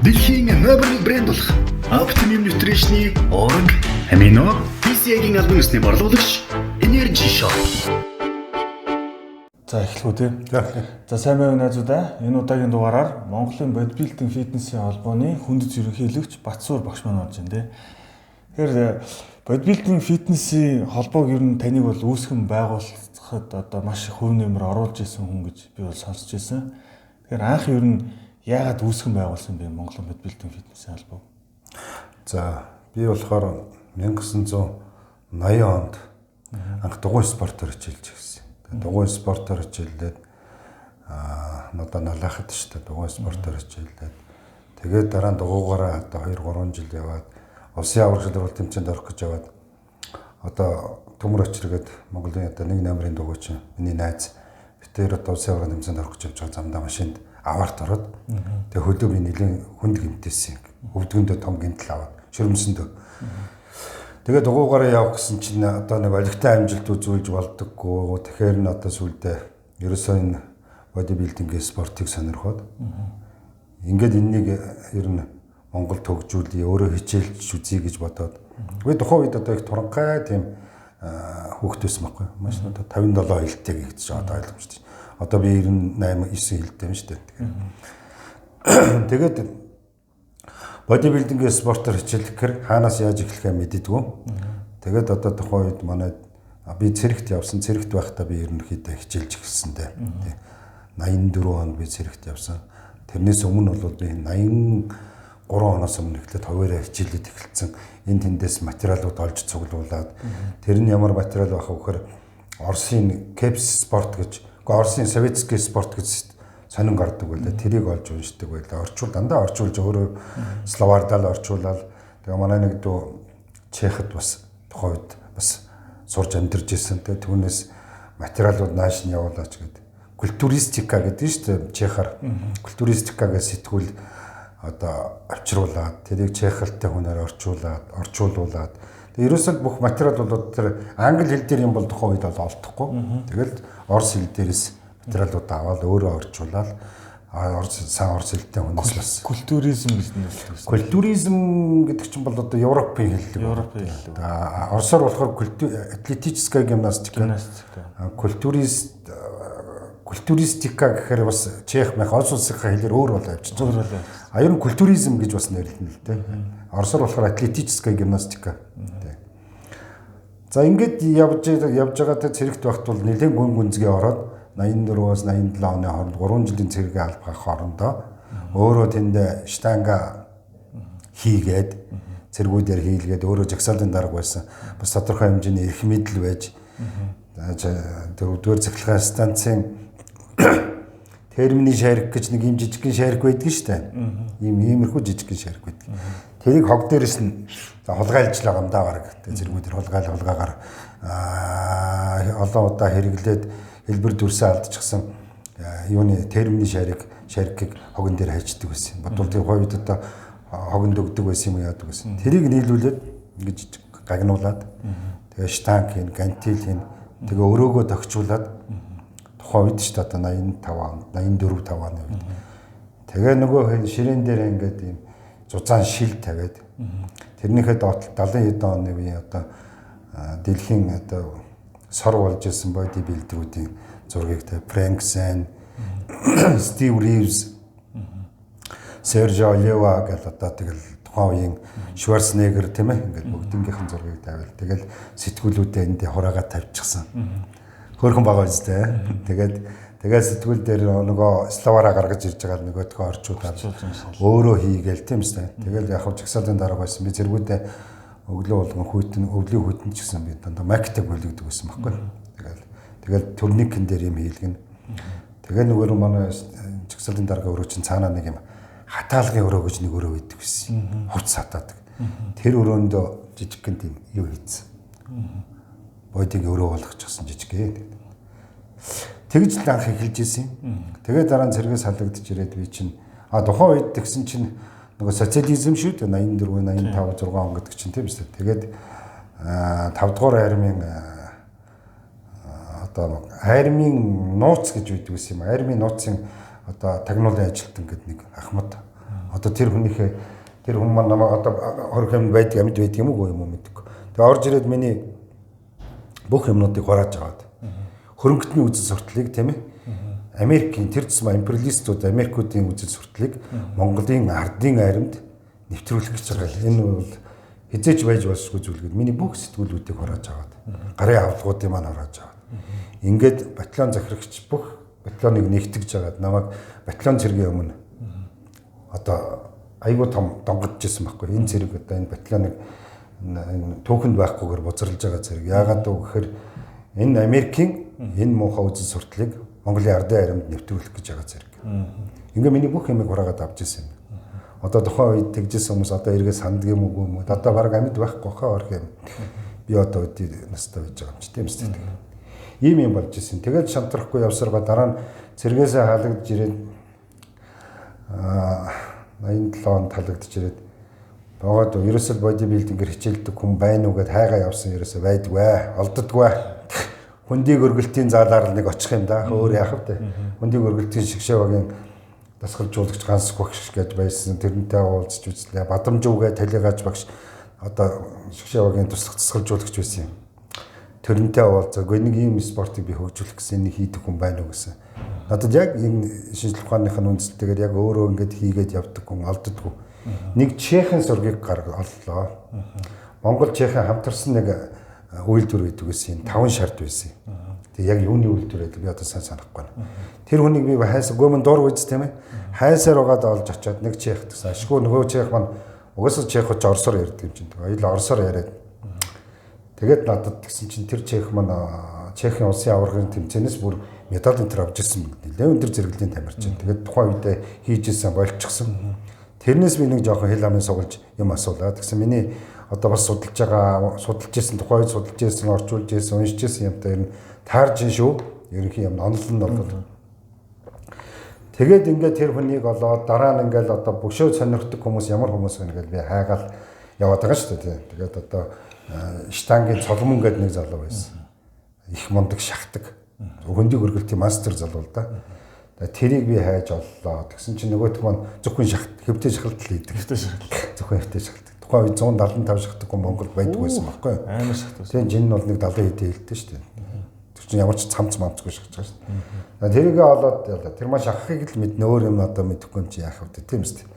Дэлхийн номер 1 брэнд болох Optimum Nutrition-ийн орг амино BCA-гийн албан ёсны борлуулагч Energy Shop. За эхлэв үү те. За сайн байвна найзуудаа. Энэ удаагийн дугаараар Монголын бодибилдинг фитнесийн холбооны хүндэт ерөнхийлөгч Батсуур багш маань орж байна те. Тэгэхээр бодибилдинг фитнесийн холбоог ер нь таныг бол үүсгэн байгуулахад одоо маш их хөв нэмэр оруулж исэн хүн гэж би бол сонсч байсан. Тэгэхээр анх ер нь яагаад үүсгэн байгуулсан бэ Монголын бодибилдинг фитнесийн холбоо? За би болохоор 1980 онд анх дугуй спортоор хичээлж ирсэн. Дугуй спортоор хичээлээд одоо налахад шүү дээ дугуй спортоор хичээлээд тэгээд дараа нь дугуйгаараа одоо 2-3 жил яваад улсын аврагчдын урал тэмцээнд орох гэж яваад одоо төмөр очиргээд Монголын одоо 1 номерын дугуйч миний найз битээр одоо улсын аврагын тэмцээнд орох гэж явж байгаа замдаа машинд аварт ороод тэгээд хөлөө би нэлийн хүнд гэмтээсэн. Өвдгөндөө том гэмтэл аваад шөрмсөндөө. Тэгээд дугуйгаараа явах гэсэн чинь одоо нэг олигтой амжилт үзүүлж болдоггүй. Тэгэхээр н одоо сүлдээ ерөөсөө энэ бодибилдингийн спортыг сонирхоод ингээд энэнийг ер нь Монгол төгжүүлээ өөрөө хичээлж үзье гэж бодоод. Би тухайн үед одоо их туранхай тийм хүүхдээс байхгүй. Маш одоо 57 хэлтэй гэж одоо ойлгомжтой. Одоо би 98 9 хэлтэй юм шүү дээ. Тэгээд бодибилдингийн спортоор хичээлэхээр хаанаас яаж эхлэхээ мэддэггүй. Тэгээд одоо тухайн үед манай би цэрэгт явсан. Цэрэгт байхдаа би ерөнхийдөө хичээлж эхэлсэн дээ. 84 онд би цэрэгт явсан. Тэрнээс өмнө бол би 83 оноос өмнө эхлээд хуваараа хичээлээд эхэлсэн. Энд тэндээс материалууд олж цуглуулад тэр нь ямар материал байх вэ гэхээр Оросын Кепс спорт гэж, Оросын советский спорт гэж сонин гардаг байлаа. Тэрийг олж уншдаг байлаа. Дандаа орчуулж өөрөө словардал орчуулаад тэгээ манай нэг дүү Чехд бас тухайн үед бас сурж амьдарч ирсэн. Тэгээ түүнээс материалууд нааш нь явуулаач гэдэг. Культуристика гэдэг нь шүү дээ. Чехаар культуристика гэж сэтгүүл одоо авчруулад тэрийг чехалтай хүнээр орчуулуулад тэгээ ерөөсөө бүх материал бол тэр англи хэл дээр юм бол тухайн үед бол олдохгүй. Тэгэл орос хэл дээрээс материалууд аваад өөрөө орчуулаад сайн орос хэлтэй хүнээс бас Культуризм гэж нэрлэдэг. Культуризм гэдэг чинь бол одоо Европын хэл. Европын хэл. Оросоор болохоор атлетическая гимнастика. Культуристика гэхээр бас чех мэх олон улсын хэлээр өөр бол авчиж байгаа. Ер нь культуризм гэж бас нэрлэнэ л дээ. Оросоор болохоор атлетическая гимнастика. За ингээд явж байгаадаа цэрэгт байхад бол нэлээд гүн гүнзгий ороод 84-аас 87 оны хооронд 3 жилийн цэргийн албах хоорондоо өөрөө тэнд штанга хийгээд цэргүүдээр хийлгээд өөрөө жагсаалын дарга байсан. Бас тодорхой хэмжээний эрх мэдэл байж дөрөвдүгээр цахилгаан станцын термины шарик гэж нэг юм жижигхэн шарик байдаг шүү дээ. Иймэрхүү жижигхэн шарик байдаг. Тэрийг хог дээрээс нь хулгайлж байгаа юм даа баг. Зэргүүдэр хулгаагаар олон удаа хэрэглээд хэлбэр дүрсээ алдчихсан юуны термины шарикийг хогон дээр хайчдаг байсан. Бодвол тэр хойд одоо хогонд өгдөг байсан юм яадаг байсан. Тэрийг нийлүүлээд ингэж гагнуулад тэгээ штанг хийн, гантил хийн, тэгээ өрөөгөө тогтчуулаад тухайн үед шүү дээ 85 84 5 оны үед. Тэгээ нөгөө ширээн дээр ингээд ийм зузаан шил тавиад тэрнийхээ доотлол 70 хэдэн оны үеийн одоо дэлхийн одоо сор болж исэн бодибилдерүүдийн зургийг тавь Фрэнк Сэн, Стив Ривз, Сержио Лева гэл одоо тэгэл тухайн үеийн Шварценеггер тийм ээ ингээд бүгднгийнхэн зургийг тавиал. Тэгэл сэтгүүлүүдэд энд хураагаа тавьчихсан. Хөөрхөн байгаа үстэй. Тэгээд сэтгүүл дээр нөгөө словараа гаргаж ирж байгаа нөгөөдгөө орчуулаад өөрөө хийгээл тийм ээ. Тэгэл яг хав жагсаалын дарга байсан. Би зэргүүдээ өглөө болгон өвлийн хүйтэн ч гэсэн би дандаа мактаг болигддаг байсан байхгүй. Тэгэл турникэн дээр юм хийлгэн. Тэгээ нөгөө манай жагсаалын дарга өрөө чинь цаанаа нэг юм хатаалгын өрөө гэж нэг өрөө байдаг байсан. Хувц хатаадаг. Тэр өрөөндөө жижигхэн тийм юу хийцэн. Бодиг өрөө болгочихсон жижигхэн. Тэгж л анх эхэлж ирсэн. Тэгээ дараа нь цэргээс халагдж ирээд би чинь тухайн үед тэгсэн чинь нөгөө социализм шүү дээ 84 85 6 он гэдэг чинь тийм үстэй. Тэгээд 5 дугаар армийн нууц гэж үйдэг юм. Армийн нууцын одоо тагнуулын ажилтан гэдэг нэг Ахмад Одоо тэр хүн маань намайг одоо хориг амьд байдаг амьд байдаг юм уу мэдээгүй. Тэгээ орж ирээд миний бүх юмнуудыг хурааж аваад хөрөнгөтний үзэл сурталыг тийм ээ Америкийн тэр тусмаа империалистууд Америкуудын үзэл сурталыг Монголын ардын айрамд нэвтрүүлэх гэж байгаа. Энэ бол хизээч байж болсгүй зүйл гэдэг. Миний бүх сэтгүүлүүдийг хурааж аваад гарын авлагуудыг маань хурааж аваад ингээд батальон захирагч бүх батальоныг нэгтгэж жагаад намайг батальон цэргийн өмнө одоо айгуу том донгодж ирсэн байхгүй. Энэ цэрэг одоо энэ батальоныг түүхэнд байхгүйгээр бузралж байгаа зэрэг. Яагаад гэвэл энэ Америкийн энэ муухай үзэл сурталыг Монголын ардын айрамд нэвтрүүлэх гэж байгаа зэрэг. Ингээ миний бүх юмыг хураагаад авч ирсэн юм. Одоо тухайн үед тэгжсэн хүмүүс одоо эргээ санддаг юм уу? Одоо баг амьд байхгүй хаа орох юм. Би одоо үдий настай байж байгаа юм чи тийм үстэй. Ийм юм болж ирсэн. Тэгээд шантрахгүй явсарга дараа нь цэргээсээ халагдж ирээд 87 онд халагдж ирээд богоод ерөөсөл бодибилдингээр хичээлдэг хүн байна уу гэд хайгаа явсан ерөөсөө байдгүй, олддоггүй. Хүндийг өргөлтийн заалаар нэг очих юм да. Өөр яах вэ? Хүндийг өргөлтийн шигшээ багийн дасгалжуулагч ганц багш гэж байсан. Тэрнтэй уулзч үзлээ. Бадамжуугээ талигач багш одоо шигшээ багийн туслах дасгалжуулагч байсан юм. Тэрнтэй уулзаагүй нэг ийм спортыг би хөгжүүлэх гэсэн нэг хийдэг хүн байна уу гэсэн. Надад яг энэ шинжлэх ухааных нь үндсэлтэйгээр яг өөрөө ингэж хийгээд явдаг хүн олддоггүй. Нэг Чехийн зургийг оллоо. Монгол Чехийн хамтарсан нэг үйлдвэр байдаг гэсэн 5 шард байсан. Тэгээ яг юуны үйлдвэр байл би одоо сайн санахгүй байна. Тэр хүнийг би хайсаа гомон дуур үйс тийм ээ. Хайсаар угаад олж очиод нэг Чех гэсэн. Ашгүй нөгөө Чех маань угаасаа Чехч орсоор ярьдаг юм чинь. Хоёул орсоор яриад. Тэгээд надад тэгсэн чинь тэр Чех маань Чехийн улсын аваргын тэмцээнээс бүр медаль энэ төр авч ирсэн юм. Нэлээд өндөр зэрэглэлийн тамирчин. Тэгээд тухайн үедээ хийж исэн болчихсон. Тэрнээс би нэг жоохон хэл амын сугалж юм асуулаа. Тэгсэн миний одоо бас судалж ирсэн тухайн үед судалж ирсэн, орчуулж ирсэн, уншиж ирсэн юмтай ер нь таарж шүү. Ерөнхий юм онол нь бол. Тэгээд ингээд тэр хүнийг олоод дараа нь ингээд одоо бөшөө сонирхдаг хүмүүс ямар хүмүүс вэ гэж би хайгаал яваад байгаа шүү дээ. Тэгээд одоо штангийн цолмон гэдэг нэг залуу байсан. Их мундаг шахдаг. Хөндийг өргөлтийн мастер залуу л да. Тэрийг би хайж оллоо. Тэгсэн чинь нөгөөх маань зөвхөн хэвтэй шахалтал хийдэг. Зөвхөн хэвтэй шахалтал. Тухайн үед 175 шахдаг хүн Монголд байдаг байсан байхгүй юу? Амар шахдаг. Тэгээ жин нь бол нэг 70 хэдэн хэлдэг шүү дээ. Тэр чинь ямар ч цамц мамцгүй шахаж байгаа шүү дээ. Тэрийгээ олоод тэр маань шахахыг л мэднэ. Өөр юм одоо мэдэхгүй юм чи яах вэ тийм үстэй.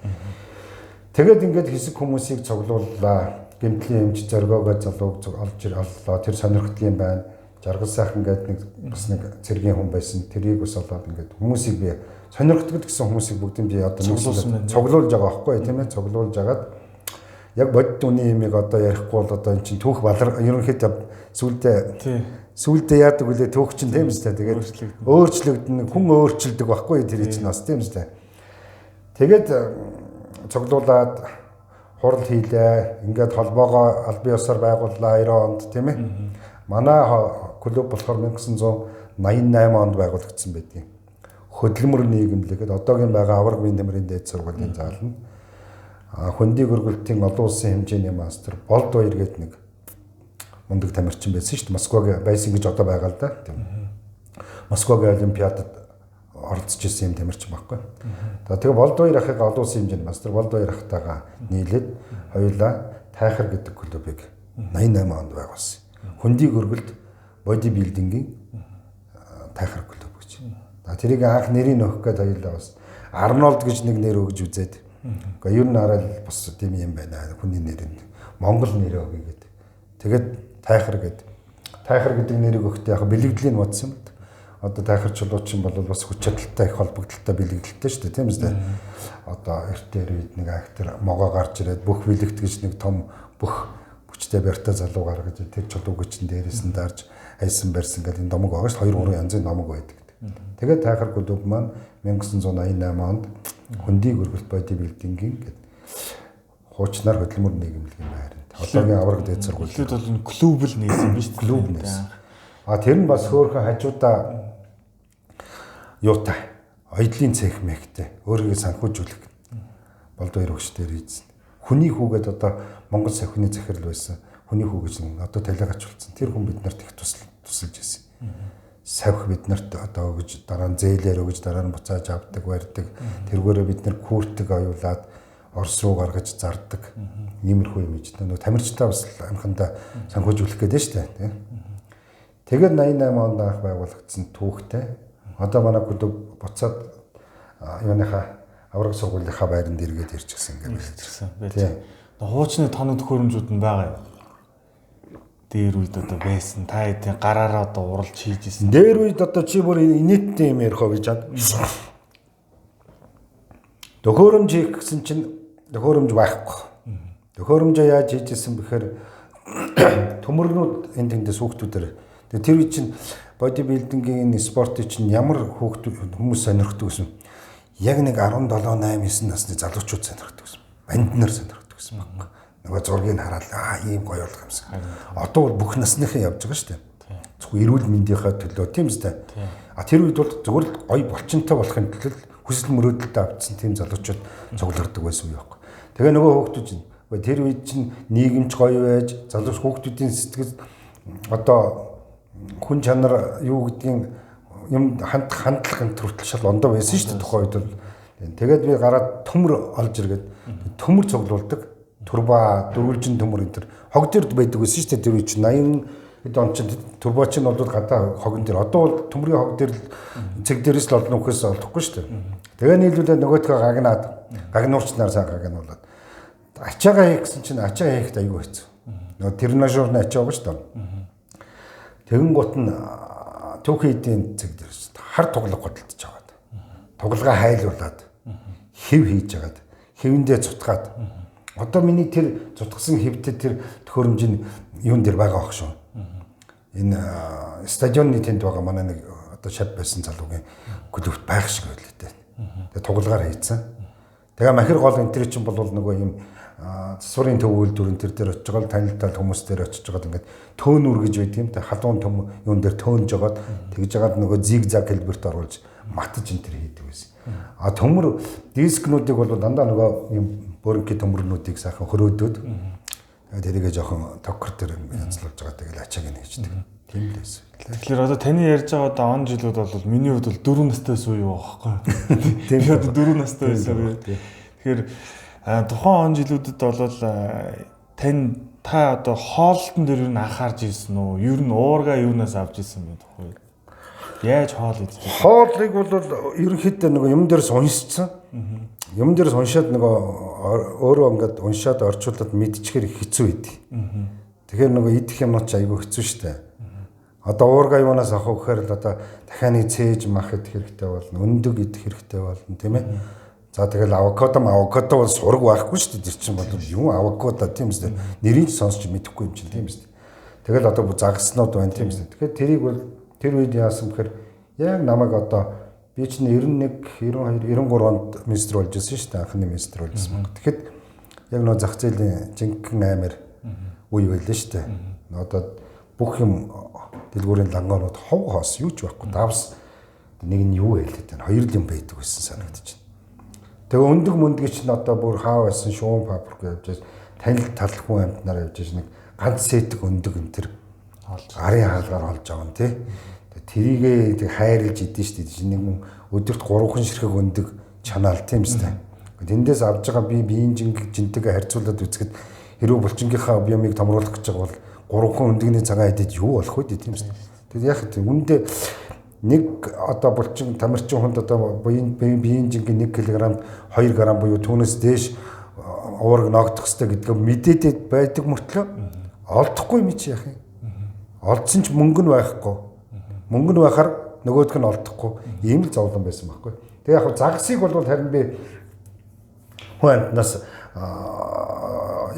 Тэгээд ингээд хэсэг хүмүүсийг цуглууллаа. Гэмтлийн эмч зоргоогоо залууг олж оллоо. Тэр сонирхдаг юм байна. Жаргал сайхан гэдэг нэг бас нэг цэргийн хүн байсан. Тэрийг ус олоод ингээд хүмүүсийг би сонирхдаг гэсэн хүмүүсийг бүгдийг би одоо цуглуулж байгаа байхгүй тийм ээ цуглуулж агаад яг бодит үний юмыг одоо ярихгүй бол одоо эн чинь түүх балар ерөнхийдөө сүулдэ яадаг үлээ түүх чинь тийм үстэй тэгээд өөрчлөгдөн хүн өөрчилдөг байхгүй тэр чинь бас тийм үстэй. Тэгээд цуглуулад хурал хийлээ. Ингээд холбоогоо аль бие усаар байгууллаа 90 онд тийм ээ. Манай клуб болохоор 1988 онд байгуулагдсан байдгийг. Хөдөлмөр нийгэмлэгэд одоогийн байгаа авраг биеийн тамирын дээд сургуулийн заална. Хөндийг өргөлтийн олон улсын хэмжээний мастер Болд Баяр гэдэг нэг мундаг тамирчин байсан шүү дээ. Москвагийн байсан гэж одоо байгаа л да. Москвагийн олимпиадад оролцож ирсэн юм тамирчин байхгүй. Тэгээ Болд Баяр ахыг олон улсын хэмжээний мастер Болд Баяр ахтайгаа нийлээд хоёулаа Тайхар гэдэг клубыг 88 онд байгуулсан. Хөндийг өргөлт бодибилдингийн Тайхар клуб гэж. Тэрийг анх нэрийг өгөх гээд хоёулаа бас Арнолд гэж нэг нэр өгж үзээд. Гэхдээ ер нь арай бас тийм юм байна. Хүний нэрийг Монгол нэрээ өгье гэдэг. Тэгээд Тайхар гэдэг. Тайхар гэдэг нэрийг өгөхдөө яг бэлэгдлийн бодсон юм. Одоо Тайхар чулуучин бол бас хүч чадалтай их холбогдолтой бэлэгдэлтэй шүү дээ тийм үстэй. Одоо эртээр үед нэг актер могоо гарч ирээд бүх бэлэгт гэж нэг том бүх хүчтэй барьтай залуу гаргаж тэр чулуугийн дээрээс нь дарж хайсан барьсан гэдэг энэ домог байгаа шүү 2-3 янзын домог байдаг. Тэгээд Тайхар клуб маань 1988 онд Хөндийг өргөлт бодибилдингийн гэдэг хуучнаар хөдөлмөр нийгэмлэгийн байранд. Одоогийн авраг дээд сургууль. Тэд бол энэ клуб л нээсэн биз дээ. Клуб нээсэн. Тэр нь бас хөөхөн хажуудаа юутай ойдлын цех мэхтэй өөрийгөө санхүүжүүлэх Болд Баяр өгчдөр ийдсэн. Хүний хүүгээд одоо Монгол сахины захирал байсан. Хүний хүү гэж одоо талигач болсон. Тэр хүн биднэрт их тусалж ирсэн. Савх биднэрт одоо өгж дараа нь зээлээр өгж дараа нь буцааж авдаг, барьдаг. Тэргээрээ бид нар куртэг аюулаад Орос руу гаргаж зардаг. Иймэрхүү юм иж. Нөгөө тамирчтай бас амхандаа санхүүжүүлэх гэдэг шүү дээ. Тийм. Тэгээд 88 онд анх байгуулагдсан түүхтэй. Одоо манай клуб буцаад юуныхаа авраг сургуулийнхаа байранд эргээд ирчихсэн ингээд. Тийм. Хуучны тоног төхөөрөмжүүд нь байгаа юм. Дээр үед одоо байсан. Та хэдийн гараараа одоо уралж хийж исэн. Дээр үед одоо чи бүр инээдтэй юм ярих гэж бод. Төхөөрөмж хийх гэсэн чинь төхөөрөмж байхгүй. Төхөөрөмжөө яаж хийж исэн бэхээр төмөрнүүд энэ тэндээс хүүхдүүдээр тэр үед чинь бодибилдингийн спортын чинь ямар хүмүүс сонирхдаг гэсэн. Яг нэг 17, 8, 9 насны залуучууд сонирхдаг гэсэн. Банд нар сонирхдаг гэсэн баг. Нөгөө зургийг хараад ийм гоё болох юмсан. Одоо бол бүх насныхан явж байгаа шүү дээ. Зөвхөн эрүүл мэндийнхаа төлөө тийм үстэй. Тэр үед бол зөвхөн гоё болчинтой болохын тулд хүсэл мөрөөдөлтөд авцсан тийм залуучууд цугларддаг байсан юм байхгүй. Тэгээ нөгөө хүүхдүүд чинь тэр үед чинь нийгэмч гоё байж залуус хүүхдүүдийн сэтгэл одоо хүн чанар юу гэдгийг юм хандлах төрөлт шал ондоо байсан шүү дээ тухайн үед бол. Тэгээд би гараад төмөр олж иргээд төмөр цуглуулдаг. Турба, дөрвөлжин төмөр энэ төр хог дээр байдаг байсан шүү дээ тэр үед чинь 80 хэд он чинь турбач нь бол гадаа хогон дээр одоо бол төмрийн хог дээр цэг дээрээс л олон нөхөөс олдохгүй шүү дээ. Тэгээ нийлүүлээ нөгөөдгөө гагнуурчнаар сайн гагнуулаад ачаагаа хийх гэсэн чинь ачаа хийхэд аюу хэцүү. Нөгөө тренажерны ачаа байгаа шүү дээ. Тэгэн гут нь түүхийн эдийн цэг дээрс хар тоглох готолдож аваад. Тоглогаа хайлуулад хэв хийж агаад хэвэндээ цутгаад одоо миний тэр цутгсан хэвтэй тэр төхөөрөмжийн юун дээр байгаа байх шүү. Энэ стадионны тэнд байгаа манай нэг одоо шав байсан залуугийн клубт байх шиг байлээ дээ. Тэгээ тоглогаар хийцэн. Тэгээ махир гол энэ чинь бол нөгөө юм засварын төв үйлдвэрэн тэр дээр очиж байгаа танилтал хүмүүс дээр очиж байгаа ингээд төөнүр гэж байт юм. Тэгээ халуун төм юун дээр төөнж жагаад тэгж жагаад нөгөө зигзаг хэлбэрт оруулж матж энэ тэр хийдэг байсан. Төмөр дискнуудыг бол дандаа нөгөө юм бөрөнхий төмөрнүүдийг сайхан хөрөөдөөд тэрийгэ жоохон токер дээр янзлуулж байгаа тэгэл ачааг нь хийждэг. Тийм л байсан. Тэгэхээр одоо таны ярьж байгаа одоо он жилүүд бол миний хувьд бол 4 настай суу юу байхгүй. Тийм одоо 4 настай байсан. Тэгэхээр тухайн он жилүүдэд бол та одоо хоолтон дээр юу анхаарч ирсэн үү? Ер нь уурга юунаас авч ирсэн бэ тухай? Яаж хоол идэж байна? Хоолыг бол ерөнхийдөө нөгөө юм дээрс уншсан. Юм дээрс уншаад нөгөө өөрөө ингээд уншаад орчуулад мэдчихэр хэцүү идэв. Тэгэхээр нөгөө идэх юмнууд ч айгүй хэцүү шттэ. Одоо уурга юунаас авах гэхээр л одоо дахианы цээж мах идэх хэрэгтэй болно. Өндөг идэх хэрэгтэй болно, тийм ээ. За тэгэл авокадо бол сураг байхгүй шүү дээ. Тэр чинь бол юу авокадо тийм үстэй. Нэрийг сонсч мэдэхгүй юм чинь тийм үстэй. Тэгэл одоо загснууд байна тийм үстэй. Тэгэхээр тэрийг бол тэр үед яасан гэхээр яг намайг одоо би чинь 91, 92, 93 онд министр болж байсан шүү дээ. Анхны министр болсон. Тэгэхэд яг нөө зах зээлийн жинхэнэ амир үе байлаа шүү дээ. Одоо бүх юм дэлгүүрийн лангоонууд хов хоос юу ч байхгүй. Давс нэг нь юу хэлээд байна. Хоёр юм байдаг байсан санагдаж байна. Тэгээ өндөг мөндөг чинь одоо бүр хаа байсан шуун фабрик явж танил талхуу амтнаар явж нэг ганц сэтг өндөг энэ төр арын хаалгаар олж байгаа юм тий. Тэрийгээ тэг хайрлж идэв шүү дээ. Нэг өдөрт 3хан ширхэг өндөг чанаал тийм үстэй. Тэндээс авж байгаа би биеийн жинтэйгээ харьцуулаад үзэхэд хэрвээ булчингийнхаа биомыг томруулах гэж байгаа бол 3хан өндөгний цагаан хэдэд юу болох вэ тийм үстэй. Тэгээд яг үндэ нэг одоо булчин тамирчин хүнд одоо биеийн жингийн 1 кг 2 г буюу түүнээс дээш уураг ногдох хэрэгтэй гэдгээ мэдээдээд байдаг мөртлөө олдохгүй юм чи яах юм. Олдсон ч мөнгө нь байхгүй. Мөнгө нь байхаар нөгөөдг нь олдохгүй. Ийм л зовлон байсан байхгүй. Тэгээ яг загсыг бол харин би хүн амтнаас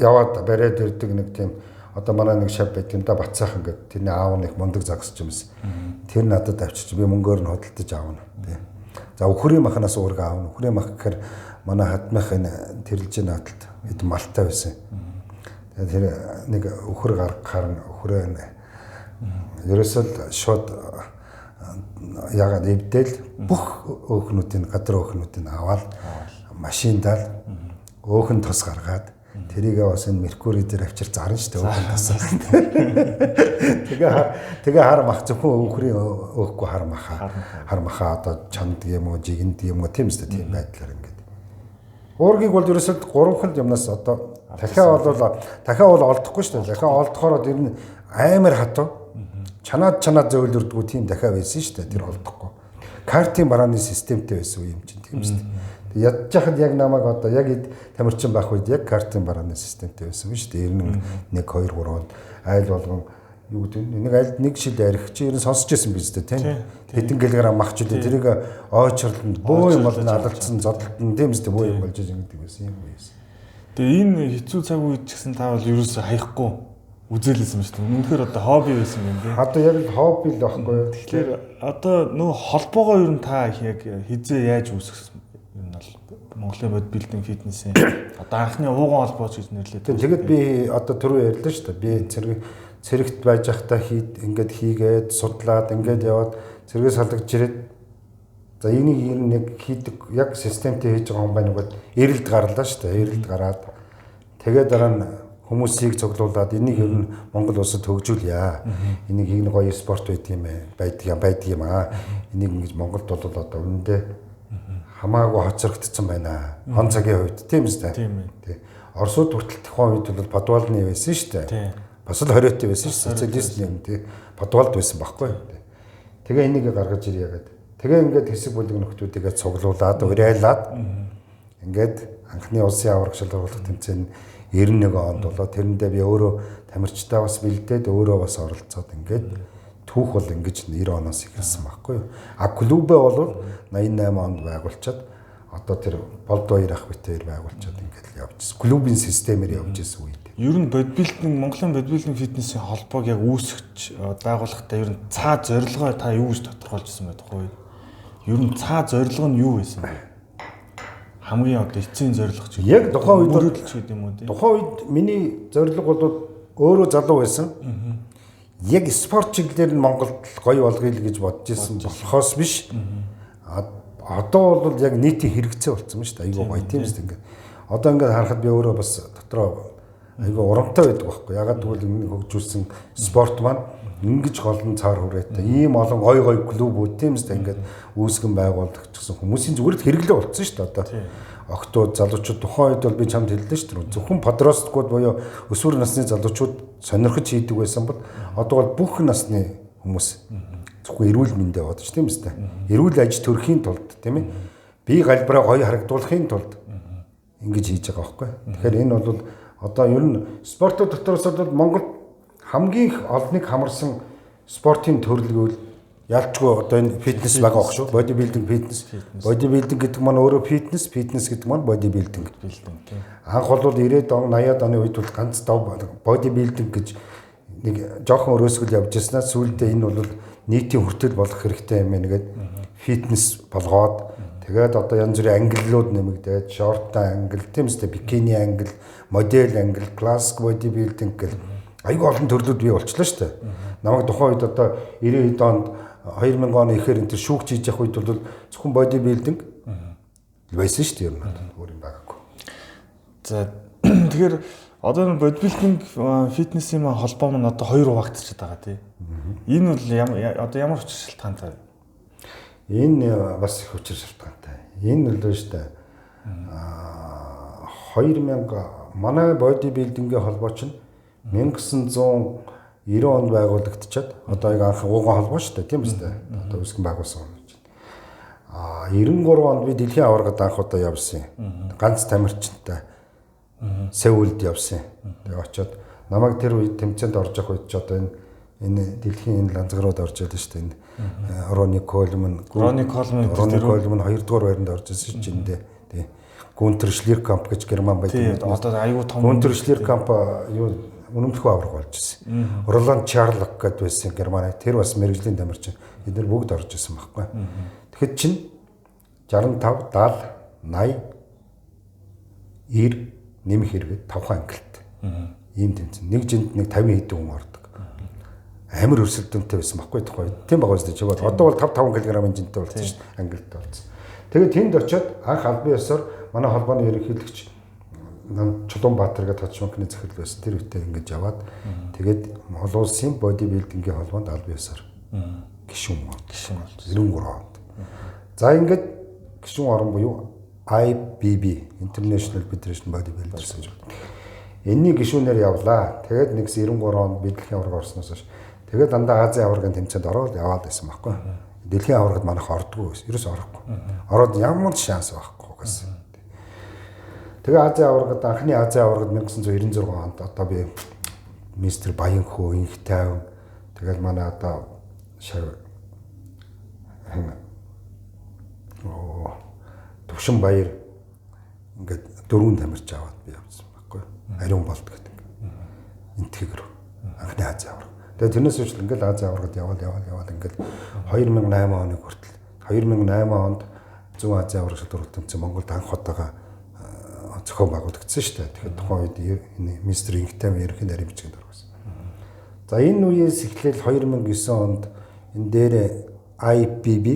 яваад бариад ирдэг нэг тийм одоо манай нэг шав байт юм да Бацаахан гэдэг тэрний аав нь их мундаг загсч юмс. Тэр надад авчиж би мөнгөөр нь хөдөлтөж аавна. За өхрийн махнаас уурга аавна. Өхрийн мах гэхээр манай хатмах энэ тэрэлжийн наадалд хэд малтай байсан. Тэгээд тэр нэг өхөр гаргахаар өхрөө ерөөсөл шууд ягаад эвдэл бүх өөхнүүдийн гадар өөхнүүдийн аваад машиндаал өөхн тос гаргаад тэрийгээ бас энэ меркури дээр авчир зарна штэ өөхн тосоо. Тэгээ хар мах зөвхөн өөхрийн өөхгүй хар маха одоо чанд юм уу жигэнд юм уу тийм үстэй тийм байдлаар ингээд Уургийг бол ерөөсөө 3 юмнаас одоо дахиад бол олдохгүй шүү дээ. Дахиад олдохоор ер нь амар хатуу. Чанаад зөөлөрдгүү тийм дахиад байсан шүү дээ. Тэр олдохгүй. Картын барааны системтэй байсан үе юм чинь тийм шүү дээ. Ядж хахад яг намайг одоо яг тамирчин байх үед яг картын барааны системтэй байсан шүү дээ. 91 2 3 айл болгон юу гэдэг нэг айлд нэг шил арих чи ер нь сонсч байсан биз дээ тийм хэдэн килограмм махч үлээ тэрийг ойчрлонд бөө юм болно алалцсан зодтолтон тийм үстэй бөө юм болж ингэдэг байсан юм байсан. Тэгээ энэ хэцүү цаг үед ч гэсэн та бол ерөөсөө хаяхгүй үзээлсэн шүү дээ. Үнэхээр одоо хобби байсан юм дээ. Одоо яг л хобби л байхгүй юу. Тэгэхээр одоо нөгөө холбоогоо ер нь та яг хизээ яаж үүсгэсэн юм бол Монголын бодибилдинг фитнесийн одоо анхны ууган холбооч гэж нэрлэдэг. Тэгээд би одоо түрүү ярьлаа шүү дээ. Би цэрэгт байж байхдаа ингээд хийгээд судлаад ингээд яваад цэргээс салгаж ирээд за энийг ер нь яг хийдэг яг системтэй хийж байгаа юм байна уу гэд эрэлд гарлаа шүү дээ. Эрэлд гараад тэгээд дараа нь хүмүүсийг цуглуулад энийг ер нь Монгол улсад хөгжүүлье. Энийг ийм гоё спорт байдаг юм аа. Энийг ингэж Монголд бол одоо үнэндээ хамаагүй хоцрогдсон байна. Он цагийн хувьд тийм үстэй. Тий. Оросууд хүртэл тухайн үед бол подвалны байсан шүү дээ. Бас л 20-т байсан шүү. Социалист юм тий. Подвалд байсан байхгүй. Тэгээ энийг гаргаж ирье гэдэг. Тэгээ ингээд хэсэг бүлэг нөхдүүдийгээ цуглуулад урайлаад ингээд анхны улсын авраг шалгуулах тэмцээн 91 онд болоо тэрэндээ би өөрөө тамирчтай бас бэлдээд өөрөө бас оролцоод ингээд түүх бол ингэж 90 оноос эхэлсэн байхгүй юу. А клубээ бол 88 онд байгуулчаад одоо тэр Болдоёр ах битээр байгуулчаад ингээд явжсэн. Клубын системээр явжсэн үед. Ер нь бодибилдинг Монголын бодибилдинг фитнесийн холбоог яг үүсгэж байгуулахдаа ер нь цаа зорилгоо та юу гэж тодорхойлжсэн байдаг вэ? Ер нь цаа зорилго нь юу байсан бэ? Хамгийн одоо эцсийн зорилго ч яг тухайн үед мөрөдөлч гэдэг юм уу тийм. Тухайн үед миний зорилго бол өөрөө залуу байсан. Яг спорт чиглэлээр нь Монголд гоё болгоё л гэж бодож ирсэн болохоос биш. Одоо бол яг нийтийн хэрэгцээ болсон шүү дээ. Айгуу гоё тийм үст ингээд. Одоо ингээд харахад би өөрөө бас дотроо айгуу урамтай байдаг байхгүй. Ягаад гэвэл энэ хөгжүүлсэн спорт маань ингэж голон цаар хүрээтэй ийм олон гоё клубүүд тийм үст ингээд үүсгэн байгуулдаг гэсэн хүмүүсийн зүгээр л хэрэглээ болсон шүү дээ. Одоо октод залуучууд тухайн үед бол би чамд хэллээ шүү дээ. Зөвхөн подросткууд буюу өсвөр насны залуучууд сонирхож хийдэг байсан бол одоо бол бүх насны хүмүүс зөвхөн эрүүл мэндэ бодож тийм үстэй. Эрүүл аж төрхийн тулд тийм ээ. Бие галбараа гоё харагдуулахын тулд ингэж хийж байгаа байхгүй. Тэгэхээр энэ бол одоо ер нь спортууд дотроос бол Монгол хамгийн их олныг хамарсан спортын төрөл гэвэл ялчгүй одоо энэ фитнес байгаа байх шүү. Бодибилдинг фитнес. Бодибилдинг гэдэг маань өөрөө фитнес гэдэг маань бодибилдинг. Анх бол 90-ад он 80-ад оны үед бол ганц дов бодибилдинг гэж нэг жоохон өрөөсгөл явж яснаа сүүлдээ энэ бол нийтийн хүртэл болох хэрэгтэй юм байна гэдэг фитнес болгоод тэгээд одоо янз бүрийн ангиллууд нэмэгдээд шорттай ангил, тийм үстэй бикини ангил, модель ангил, классик бодибилдинг гэл айгүй олон төрлүүд бий болчихлоо шүү дээ. Намайг тухайн үед одоо 90-ад онд 2000 оны ихээр энэ шүүгч хийж явах үед бол зөвхөн бодибилдинг байсан шүү дээ юм байна. Өөр юм байгаагүй. За тэгэхээр одоо энэ бодибилдинг фитнесийн холбоо маань одоо хоёр хуваагдчихад байгаа тийм. Энэ бол одоо ямар учир шалтгаантай вэ? Энэ бас их учир шалтгаантай. Энэ л шүү дээ. 2000 манай бодибилдингийн холбоо чинь 1990 онд байгуулагдчихад одоо яг анх ууган холбоо шүү дээ тийм үстэй. Одоо үүсгэн байгуулсан юм чинь. 93 онд би дэлхийн аваргад анх удаа явсан юм. Ганц тамирчинтай Сеулд явсан. Тэгээ очиод намайг тэр үед тэмцээнд орж явах үед ч одоо энэ дэлхийн энэ ланзгарууд орж ирлээ шүү дээ. Энэ Рони Колман 2 дугаар байранд орж ирсэн чинь дээ. Гүнтер Шлиркамп гэж герман байдаг. Одоо аюу том Гүнтер Шлиркамп юу үнэмлэхүй авраг болж ирсэн. Роланд Чарлок гэдээ байсан герман. Тэр бас мэрэгжлийн тамирчин. Эдгээр бүгд орж ирсэн байхгүй. Тэгэхэд чинь 65 70 80 90 нэмэх хэрэгэд 5 ангилт. Ийм тэмцэн. Нэг жинд нэг 50 хэдэн хүн ордог. Амар өрсөлдөөнтэй байсан байхгүй тухай. Тийм байгаа үстэй чи бод. Одоо бол 5 кг-ын жинтэй болсон шүү дээ. Ангилт болсон. Тэгээд тэнд очиод анх албан ёсоор манай холбооны ерөнхийлөгч Чулуунбаатар гэдэг Точмонкны захирал байсан. Тэр үедээ ингэж яваад тэгээд олон улсын бодибилдингийн холбоонд албан ёсоор гишүүн болж 93 онд. За ингээд гишүүн орон буюу IBB International Federation Bodybuilders гэж байна. Энэний гишүүнээр явлаа. Тэгээд 1993 онд би дэлхийн аварга орсноос хойш тэгээд дандаа Азийн аваргын тэмцээнд ороод яваад байсан байхгүй. Дэлхийн аваргад манайх ордгоо байсан. Ерөөс орохгүй. Ороод ямар шанс байхгүй гэсэн. Тэгээ Азийн аваргад анхны Азийн аваргад 1996 онд одоо би мистер Баянхөө инх тайван тэгэл манай одоо Төвшин Баяр ингээд дөрвөн тамирч аваад би явсан байхгүй. Ариун болт гэдэг. Энтгэгэр анхны Азийн аварга. Тэгээ тэрнээс хойш ингээд Азийн аваргад яваад ингээд 2008 оны хүртэл 2008 онд Зүүн Азийн аварга шалралт тэмцээн Монголд анх удаага зохион байгуулагдсан шүү дээ. Тэгэхээр тухайн үед мистер Инхтайм ерөнхий нарийн бичгийн дөрвсөн. За энэ үеэс эхлээл 2009 онд энэ дээр IBB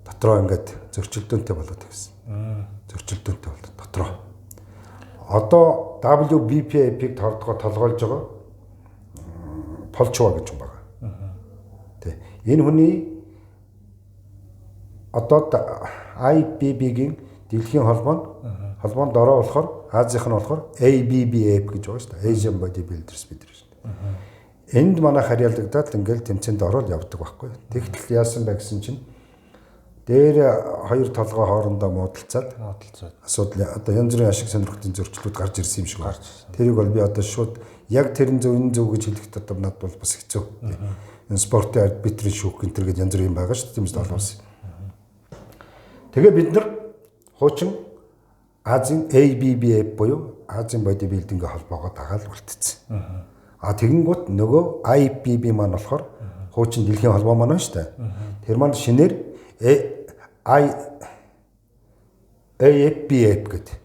дотроо ингээд зөрчилдөөнтэй болоод байсан. Зөрчилдөөнтэй болоод дотроо. Одоо WBPAP-ийг толгойлж байгаа Полчува гэж юм байна. Тэ. Энэ хүний одоо IBB-гийн дэлхийн холбоонд ороо болохоор Азийнх нь болохоор ABBAP гэж байгаа шүү дээ. Asian Bodybuilders Federation. Энд манай харьяалагдаад ингээл тэмцээнд ороод явдаг байхгүй. Тэгтэл яасан бэ гэсэн чинь дээр хоёр толгой хоорондоо муудалцаад асуудал одоо янз бүрийн ашиг сонирхтын зөрчлүүд гарч ирсэн юм шиг байна. Тэрийг бол би одоо шууд яг тэрэн зөв энэ зөв гэж хэлэхэд одоо надад бол бас хэцүү. Энэ спортын арбитрийн шүүх гэнтэр гэж янз бүрийн байгаа шүү дээ. Тийм үү олонс. Тэгээ бид нар хуучин Азийн ABBAP буюу Азийн бодибилдинг холбоогоо дагаад үлдсэн. Тэгэнгүүт нөгөө IBB маань болохоор хуучин дэлхийн холбоо маань байна шүү дээ. Тэр маань шинээр AFBAP гэдэг.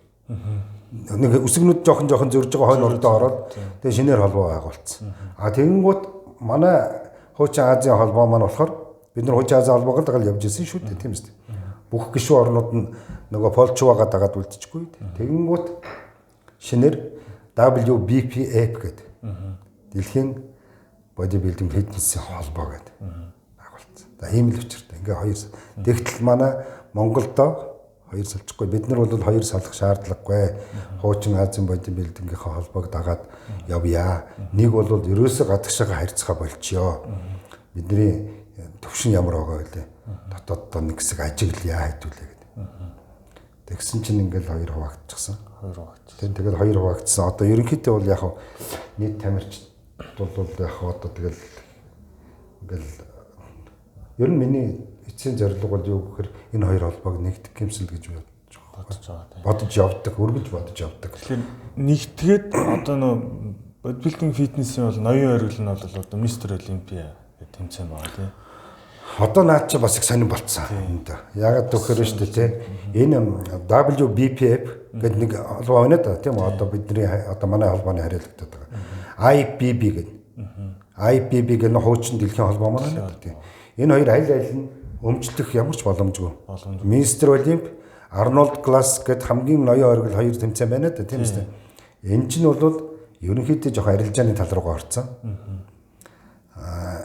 Нэг үсгнүүд жоохон зөрж байгаа хойно ордоо ороод тэгээ шинээр холбоо байгуулсан. Тэгэнгүүт манай хуучин Азийн холбоо маань болохоор бид нар хуучин Азийн холбоогоо дагаад явж ирсэн шүү дээ. Тийм үү? Бүх гишүүн орнууд нь нөгөө Полчувагаа дагаад үлдчихгүй. Тэгэнгүүт шинээр WBPAP гэдэг. Дэлхийн бодибилдинг фитнесийн холбоо гэдэг байгуулсан. За ийм л учиртай. Ингээ хоёр. Тэгтэл манай Монголдо хоёр салчихгүй. Бид нар бол хоёр салах шаардлагагүй. Хуучин Азийн бодибилдингийнхаа холбоог дагаад явъя. Нэг бол ерөөсөө гадагшаага харьцаа болчихё. Бидний төвшин ямар байгаа вэ? Дотооддоо нэг хэсэг ажиглая хэдүүлээ гэдэг. Тэгсэн чинь ингээл хоёр хуваагдчихсан. Тэгээд хоёр хуваагдсан. Одоо ерөнхийдөө бол яг нийт тамирчид бол яг одоо тэгэл ингээл ер нь миний эцсийн зорилго бол юу гэхээр энэ хоёр холбоог нэгтгэх юмсан л гэж бодож байгаа. Бодож явдаг, өргөж бодож явдаг. Тэгэхээр нэгтгээд одоо нөө бодибилдинг фитнесийн бол ноён ойрол нь бол одоо мистер Олимпиа гэх тэмцээн байгаа тийм. Одоо наад чи бас их сонирн болцсон энэ. Ягаад гэхээр шүү дээ тийм. Энэ WBPF гэдэг нэг холбоо байна да тийм. Одоо бидний одоо манай холбооны харьяалагдаад байгаа. IBB гэдэг. IBB гэдэг хуучин дэлхийн холбоо маань байна тийм. Энэ хоёр аль нь өмчлөх ямар ч боломжгүй. Мистер Олимп, Арнольд Класс гэдэг хамгийн ноён оргил хоёр тэмцээн байна да тийм үү. Энэ чинь бол ерөнхийдөө жоохон арилжааны тал руугаа орцсон.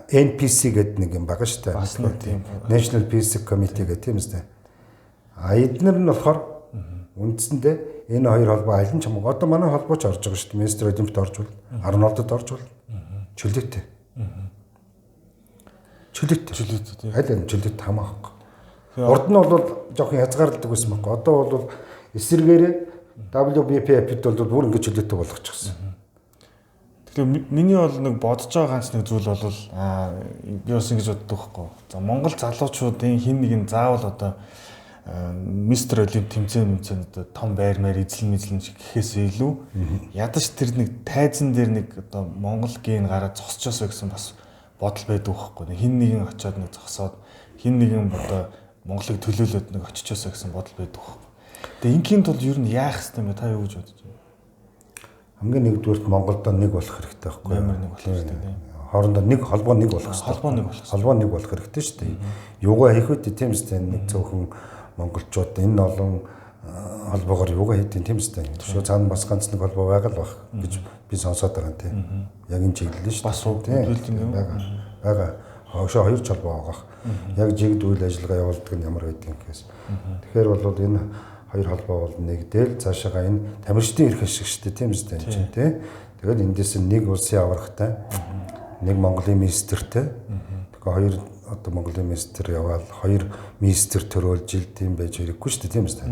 NPC гэдэг нэг юм байгаа шүү дээ. National Peace Committee гэдэг тийм үү. Эднэр нь болохоор үндсэндээ энэ хоёр холбоо аль нь ч хамаагүй. Одоо манай холбоо ч орж байгаа шүү дээ. Мистер Олимпт орж бол, Арнольдод орж бол. Чөлөөтэй. Чөлөөтэй. Аль нь чөлөөтэй хамаахгүй. Урд нь бол жоохон язгаарладаг байсан байхгүй. Одоо бол эсэргээрээ WBPAP-д бол бүр ингэж чөлөөтэй болгочихсон. Тэгэхээр миний бол нэг бодож байгаа ганц нэг зүйл бол би бас ингэж боддог байхгүй. За Монгол залуучуудын хин нэг нь заавал одоо мистер Олимп тэмцээн одоо том байр маяр эзлэн гэхээс илүү ядаж тэр нэг тайзан дээр нэг одоо Монгол ген гараад зогсчихосоо гэсэн бас бодол байдаг байхгүй. Хин нэгэн очиод нэг зогсоод хин нэгэн одоо Монголыг төлөөлөд нэг очичосоо гэсэн бодол байдаг байхгүй. Тэгээ ингийн тулд юу нь яах хэвтэй юм бэ? Та юу гэж бодож байна? Хамгийн нэгдүгürt Монголдо нэг болох хэрэгтэй байхгүй юу? Нэг болох хэрэгтэй тийм. Хоорондоо нэг холбоо нэг болох хэрэгтэй. Холбоо нэг болох хэрэгтэй шүү дээ. Юугаа хийх үү тийм үстэй нэг зөвхөн монголчууд энэ олон холбоогоор юугаа хийдیں тийм үстэй. Төшөө цаана бас ганц нэг холбоо байгаа л баг гэж би сонсоод байгаа юм тийм. Яг энэ чиглэлээ шүү. Бас тийм байгаа. Хойшоо хоёр холбоо байгаа. Яг жигд үйл ажиллагаа явуулдаг нь ямар байдгийг гэхээс. Тэгэхээр бол энэ хоёр холбоо бол нэгдэл цаашаага энэ тамирчдын эрх ашиг шүү дээ тийм үстэй энэ чинь тий. Тэгээд эндээс нэг улсын аврагтай нэг Монголын министртэй. Тэгэхээр хоёр одоо Монголын министр яваал хоёр министр төрөөлж жилдийн байж хэрэггүй шүү дээ тийм үстэй.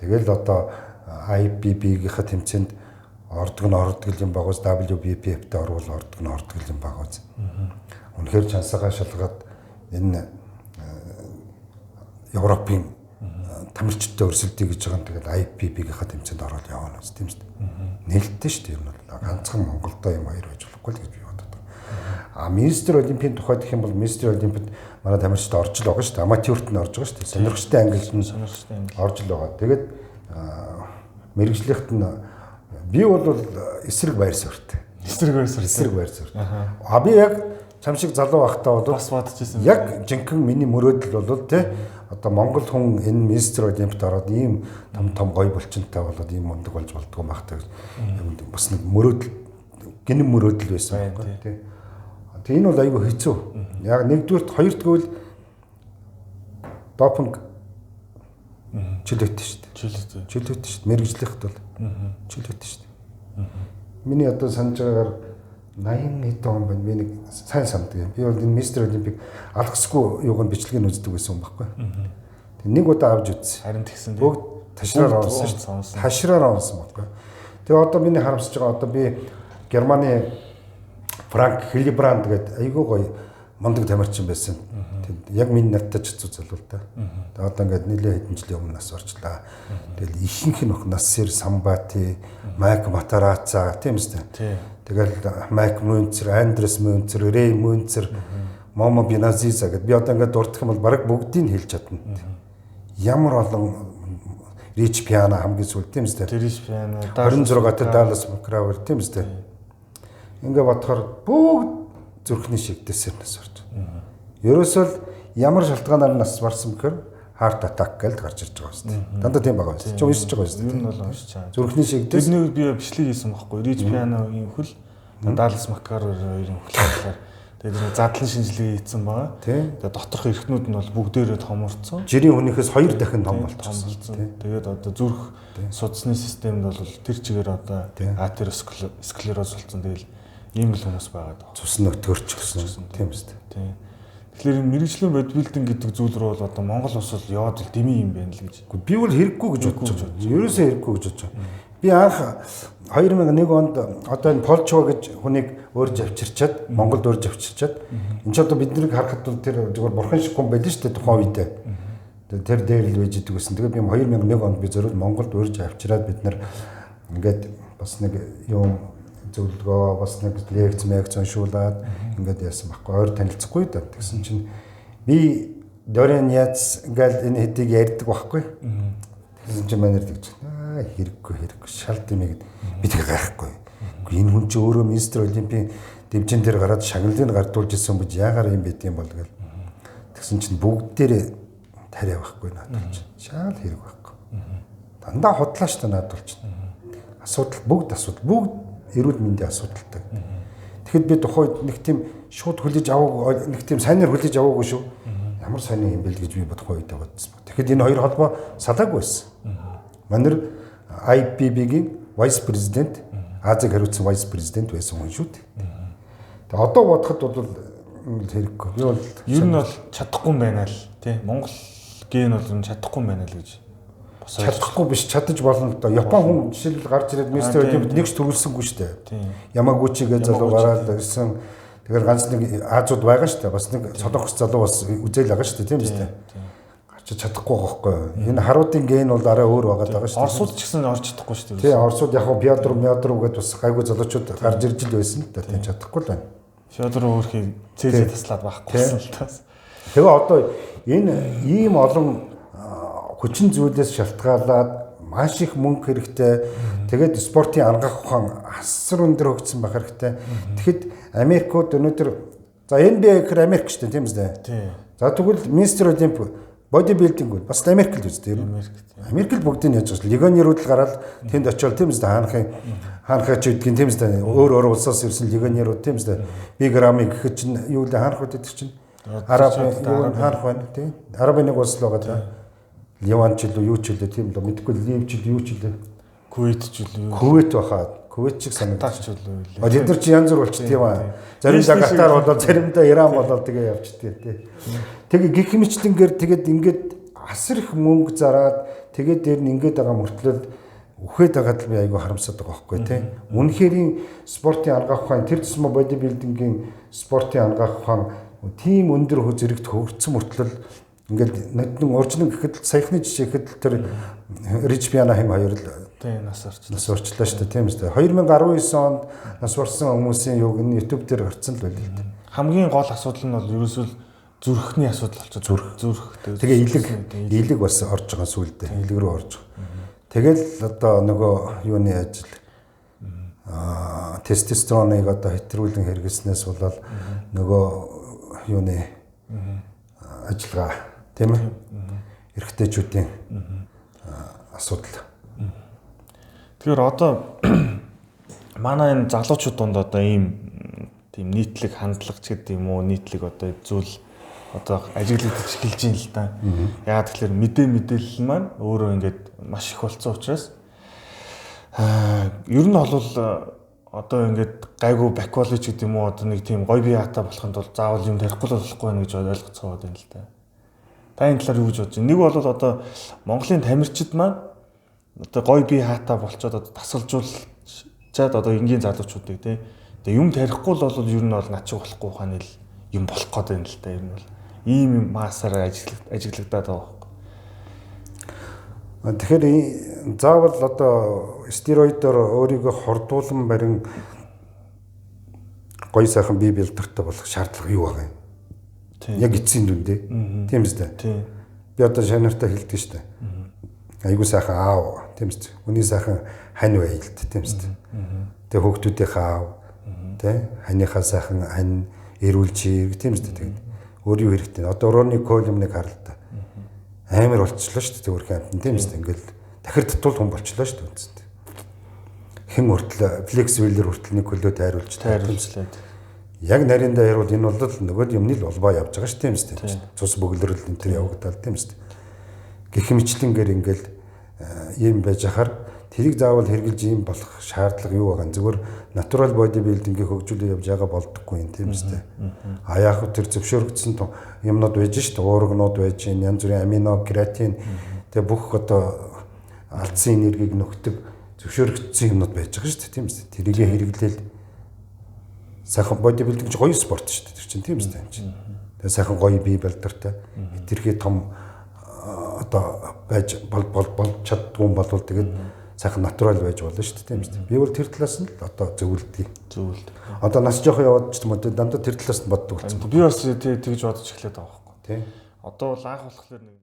Тэгэл одоо IPB-ийнхаа тэмцээнд ордог юм байгаас WBPF-тэй орвол ордог юм байгаас. Үнэхээр чансаагаа шалгаад энэ Европын тамирчидтай өрсөлдөе гэж байгаа юм. Тэгээд IPB-ийнхаа тэмцээнд ороод явна гэсэн тийм үстэй. Нээлттэй шүү дээ. Ер нь бол ганцхан Монголдоо юм хоёр байж болохгүй л гэж би боддог. Министр олимпийн тухайд гэх юм бол Министр олимпиад манай тамирчид орж л байгаа шүү дээ. Аматёрт нь орж байгаа шүү дээ. Сонирхолтой ангилж нь орж л байгаа. Тэгээд мэрэгжлийнхэд нь би бол эсрэг байр суурьтай. Эсрэг байр суурь. Би яг чам шиг залуу байхдаа бол бас бодчихсон. Яг жинхэнэ миний мөрөөдөл бол тий одоо Монгол хүн энэ Министр олимпиад ороод ийм том гоё булчинтай болоод ийм мундаг болж болдгоо багтаа бас нэг мөрөөдөл гинэн мөрөөдөл байсан байхгүй тий. Тэгээ энэ бол айгүй хэцүү. Яг нэгдүгürt хоёрдугаар допинг чөлөөтэй шүү дээ. Чөлөөтэй шүү дээ. Мэргэжлийнхэд бол чөлөөтэй шүү дээ. Миний одоо санаж байгаагаар 80 хэд он байна. Би нэг сайн санддаг юм. Би бол энэ Мистер Олимпик алгасгүй юуг нь бичлэгийг үздэг байсан юм байхгүй. Тэг нэг удаа авч үзсэн. Харин тэгсэн. Бүгд ташраар авсан. Ташраар авсан байхгүй. Тэгээ одоо миний харамсаж байгаа одоо би Германы Франк Хилибранд гэдэг айгүй гоё мундаг тамирчин байсан. Яг миний надтай ч зүг залуу л да. Тэгээ одоо ингээд нэлээд хэдэн жилийн өмнө нас орчлаа. Тэгэл ихэнх нь Насир Самбати, Майк Матараца тийм үстэй. Тэгэл Майк Мюнцер, Андрес Мюнцер, Рэй Мюнцер, Момо Биназиза гэдэг би одоо ингээд дурдах юм бол бараг бүгдийг хэлж чадна. Ямар олон Рич Пиано хамгийн сүүл тийм үстэй. Рич Пиано 26-т Даллас Макравер тийм үстэй. Ингээ бодохоор бүгд зүрхний шигдээсээр нас орж. Ерөөсөө ямар шалтгаанаар нас барсан гэхээр heart attack гэж гарч ирж байгаа шүү дээ. Дандаа тийм байгаа шүү дээ. Чи уншиж байгаа шүү дээ. Энэ бол уншиж байгаа. Зүрхний шигдээс. Бидний би бичлэг хийсэн байхгүй. Рич Пианогийн хөл, Даллас Макравер хоёрын хөл болохоор тэгээд задлан шинжилгээ хийсэн байгаа. Тэгээд доторх эрхтнүүд нь бол бүгдээрээ томорцсон. Жирийн хүнийхээс 2 дахин том болчихсон. Тэгээд одоо зүрх судасны системд бол тэр чигээр одоо атеросклероз болсон. Тэгэл ийм л хүмүүс байгаа даа. Цус нөтгөрч гсэн. Тийм үстэй. Тийм. Тэгэхээр мэрэгжлийн бодибилдинг гэдэг зүйл рүү бол одоо Монгол улс бол яваад л дэмий юм байна л гэж. Би бол хэрэггүй гэж бодож байна. Ерөөсөө хэрэггүй гэж бодож байна. Би анх 2001 онд одоо энэ Полчо гэж хүнийг өөрж авчирчаад Монголд өөрж авчирчаад энэ ч одоо биднийг харахад бол тэр зөвхөн бурхан шиг хүн байлаа шүү дээ тухайн үедээ. Тэр дээр л байж идэг гэсэн. Тэгээд би 2001 онд би зөвхөн Монголд өөрж авчираад бид нар ингээд бас нэг юм зөвлөгөө бас нэг лекц уншуулад ингээд яасан байхгүй ойр танилцахгүй да. Тэгсэн чинь би Дориан Яц ингээд энэ хэдийг ярьдаг байхгүй. Тэгсэн чинь манайд гэж хэрэггүй шалт юм гээд би тэг гайхгүй. Энэ хүн чи өөрөө Мистер Олимпийн дэвжин дээр гараад шагналыг гардуулж ирсэн гэж яагаар юм бэ юм бол гэл. Тэгсэн чинь бүгд дээр тариа байхгүй надад чинь. Шал хэрэг байхгүй. Дандаа хотлаа штэ надад бол чинь. Асуудал бүгд эрүүл мэндийн асуудалтай. Тэгэхэд би тухайд нэг тийм шууд хүлээж аваагүй нэг тийм сайнаар хүлээж аваагүй шүү. Ямар сайн юм бэ гэж би бодох үед бодсон. Тэгэхэд энэ хоёр холбоо салаагүй байсан. Манайр IPB-гийн Vice President Азийг хариуцсан Vice President байсан хүн шүү дээ. Тэгээ одоо бодоход бол хэрэггүй. Би бол ер нь бол чадахгүй байна л тий. Монгол ген бол чадахгүй байна л гэж. Чадахгүй биш чадаж болно л доо. Япон хүн жишээл гарч ирээд Мистер Олимпиад нэгч төрүүлсэнгүй шүү дээ. Ямагучи гэж залуу гараад ирсэн. Тэгэхээр ганц нэг Азууд байгаа шүү дээ. Бас нэг солонгос залуу бас үзэл байгаа шүү дээ, тийм үстэй. Гарч чадахгүй байхгүй. Энэ харуудын ген бол арай өөр байгаа шүү дээ. Оросууд ч гэсэн орж чадахгүй шүү дээ. Тийм, Оросууд яг Пётр гэдээ бас гайгүй залуучууд гарч ирж л байсан л да. Тийм чадахгүй л байна. Пётр өөрхий цээжээ таслаад байхгүй л тас. Тэгээ одоо энэ ийм олон хүчин зүйлээс шалтгаалаад маш их мөнгө хэрэгтэй. Тэгээд спортын аргах ухаан асар өндөр хөгжсөн байх хэрэгтэй. Тэгэхэд Америкууд өнөөдөр за NBA гэхээр Америк шүү дээ, тийм үстэй. За тэгвэл Мистер Олимп бодибилдинг бол бас Америк л үстэй. Америк л бүгдийг яаж байгаа. Легионерууд л гараад тэнд очиод тийм үстэй хаанхаач гэдгийг тийм үстэй. Өөр улсаас ирсэн легионерууд тийм үстэй. Би грами гэхэд чинь юу л хаанхууд гэдэг чинь Араб хаанах байна тийм. Арабын нэг улс л байгаа да. Ливан ч илүү юу ч илүү тийм л мэдгүй Ливч илүү юу ч илүү. Кувейт ч илүү. Кувейт баха. Кувейт ч санагдаж илүү. Тэд нар чи янз бүр болчих тийм аа. Заримдаа Катар болоод заримдаа Иран болоод тэгээ явчихдаг тийм. Тэгээ гих мэтлэнгээр тэгээд ингээд асар их мөнгө зараад тэгээд дээр нь ингээд байгаа мөртлөө үхээд байгаад л би айгүй харамсаад байгаа байхгүй тийм. Үнэхээр спортын ангаах ухаан тэр тусмаа бодибилдингийн спортын ангаах ухаан тийм өндөр зэрэгт хөгжсөн мөртлөө ингээд нэгэн уржин гэхэд саяхны жишээхэд тэр Ричпиана хэм хоёр л тийм нас орчлоо шүү дээ тийм үстэй 2019 онд нас барсан хүмүүсийн юуг нь YouTube дээр гарцсан л байл л дээ. Хамгийн гол асуудал нь бол ерөөсөө зүрхний асуудал болчиход зүрх. Тэгээ илэг бас орж байгаа сүулдэ. Илэг рүү орж байгаа. Тэгэл одоо нөгөө юуны ажил тестостероныг одоо хэтрүүлэн хэрэглэснээс болоод нөгөө юуны ажиллагаа тийм ээ эрэгтэйчүүдийн асуудал. Тэгэхээр одоо манай энэ залуучууд донд одоо ийм тийм нийтлэг хандлага ч гэдэг юм уу нийтлэг одоо зүйл одоо ажиглагдаж эхэлж байна л да. Яагаад тэгэхээр мэдээлэл маань өөрөө ингээд маш их болцсон учраас ер нь бол одоо ингээд гайгүй баквалж гэдэг юм уу одоо нэг тийм гой бие хата болохын тулд заавал юм тарихгүй л болохгүй байна гэж ойлгоцгоод байна л да. Та энэ талаар юу гэж бодож байна? Нэг бол одоо Монголын тамирчид маань одоо гой бие хата болцоод одоо тасалжуулчаад одоо энгийн залуучуудыг тий. Тэгээ юм тарихгүй л бол ер нь бол над шиг болохгүй ухааны л юм болох гээд байна л да. Ер нь бол ийм маасаар ажиглагдаад байгаа байхгүй. Тэгэхээр заавал одоо стероидоор өөрийгөө хордуулан барин гоё сайхан бие билдэртэй болох шаардлага юу байгаа юм? Яг эцсийн дүндээ. Тийм үстэй. Би одоо шанартаа хэлдэг шүү дээ. Айгуу сайхан аав, тийм үстэй. Үний сайхан хань байлт, тийм үстэй. Тэгээ хүүхдүүдийнхээ аав, тий? Ханыхаа сайхан хань эрүүлж, тийм үстэй. Тэгээд өөр юу хэрэгтэй. Одоо Ронни Колумныг харал та. Амар болчихлоо шүү дээ өөрхөн амт тийм үстэй. Ингээл дахир татвал хүн болчихлоо шүү дээ үстэй. Хэн хүртэл флексибелэр хүртэл нэг хөлөө тайруулж. Яг нариндаа ярил энэ бол нөгөө юмны л улбаа явж байгаа шүү тийм үстэй. Цус бөглөрөл энэ төр явагдал тийм үстэй. Гэх мэтлэнгээр ингээл ийм байж ахаар тэрийг заавал хэрглэж ийм болох шаардлага юу байгаа. Зүгээр натурал бодибилдингийг хөгжүүлээ явж байгаа болдоггүй юм тийм үстэй. А яг тэр зөвшөөрөгдсөн юмнууд байж шүү дээ. Уургнууд байж, янз бүрийн амино, креатин тэгээ бүх одоо алдсан энергийг нөхдөг зөвшөөрөгдсөн юмнууд байж байгаа шүү дээ тийм үстэй. Тэрийг хэрэглээл сайхан бодибилдинг ч гоё спорт шүү дээ. Тэр чинь тийм үстэй юм чинь. Тэгээ сайхан гоё бие балдартай хэтэрхий том одоо байж бол чаддгүй болвол тэгээд сайхан натурал байж болно шүү дээ тийм үстэй. Би бол тэр талаас нь л одоо зөвлөдөг. Одоо нас жоох яваад ч юм уу дандаа тэр талаас нь боддог болсон. Би бас тэгж бодож эхлэhed байгаа байхгүй. Тийм. Одоо бол анх болохоор нэг